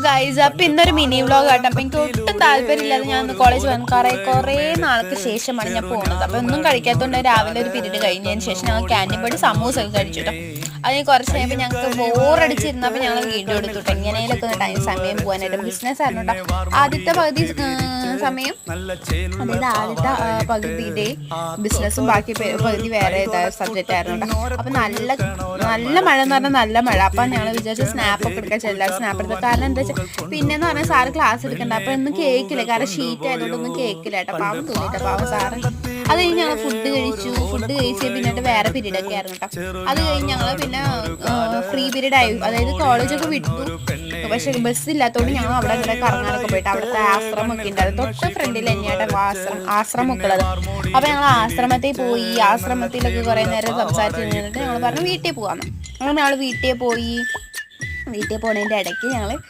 Guys, അപ്പൊ ഇന്നൊരു mini vlog ആട്ടോ. അപ്പൊ എനിക്ക് ഒട്ടും താല്പര്യമില്ലാതെ ഞാൻ കോളേജ് വന്നു കുറേ നാൾക്ക് ശേഷമാണ് ഞാൻ പോകുന്നത്. അപ്പൊ ഒന്നും കഴിക്കാത്തതുകൊണ്ട് രാവിലെ ഒരു പീരീഡ് കഴിഞ്ഞതിന് ശേഷം ഞങ്ങൾ ക്യാൻറ്റീൻ പോയിട്ട് സമൂസ ഒക്കെ കഴിച്ചു കേട്ടോ. അതിന് കുറച്ച് കഴിയുമ്പോൾ ഞങ്ങൾക്ക് ബോറടിച്ചിരുന്നപ്പോൾ ഞങ്ങൾ വീഡിയോ എടുത്തു കേട്ടോ. എങ്ങനെയൊക്കെ ഒന്ന് സമയം പോകാനായിട്ട് ബിസിനസ് ആയിരുന്നു കേട്ടോ. ആദ്യത്തെ പകുതി സമയം, അതായത് ആദ്യത്തെ പകുതിയുടെ ബിസിനസ്സും ബാക്കി പകുതി വേറെ സബ്ജക്റ്റ് ആയിരുന്നു കേട്ടോ. അപ്പൊ നല്ല മഴ എന്ന് പറഞ്ഞാൽ നല്ല മഴ. അപ്പൊ ഞങ്ങൾ വിചാരിച്ചു സ്നാപ്പൊക്കെ എടുക്കാൻ ചെല്ലാൻ. സ്നാപ്പ് എടുക്കുക. കാരണം എന്താ വെച്ചാൽ പിന്നെന്ന് പറഞ്ഞാൽ സാറ് ക്ലാസ് എടുക്കണ്ട. അപ്പൊ ഒന്നും കേൾക്കില്ല, കാരണം ഷീറ്റ് ആയതുകൊണ്ട് ഒന്നും കേൾക്കില്ല കേട്ടോ. പാവം തോന്നിട്ടോ, പാവം സാറ്. അത് കഴിഞ്ഞ് ഞങ്ങൾ ഫുഡ് കഴിച്ച് പിന്നീട് വേറെ പീരീഡ് ഒക്കെ ആയിരുന്നു കേട്ടോ. അത് കഴിഞ്ഞ് ഞങ്ങൾ പിന്നെ ഫ്രീ പീരീഡ് ആയി, അതായത് കോളേജൊക്കെ വിട്ടു. പക്ഷെ ബസ് ഇല്ലാത്തതുകൊണ്ട് ഞങ്ങൾ അവിടെ അങ്ങനെ കറങ്ങാനൊക്കെ പോയിട്ട് അവിടുത്തെ ആശ്രമമൊക്കെ ഉണ്ടായിരുന്നു. തൊട്ട് ഫ്രണ്ടിൽ തന്നെയായിട്ട് ആശ്രമമൊക്കെ ഉള്ളത്. അപ്പൊ ഞങ്ങൾ ആശ്രമത്തിൽ പോയി. ആശ്രമത്തിലൊക്കെ കുറെ നേരം സംസാരിച്ച് കഴിഞ്ഞിട്ട് ഞങ്ങൾ പറഞ്ഞു വീട്ടിൽ പോകാമെന്ന്. അങ്ങനെ ഞങ്ങൾ വീട്ടിൽ പോയി. വീട്ടിൽ പോകുന്നതിൻ്റെ ഇടയ്ക്ക് ഞങ്ങൾ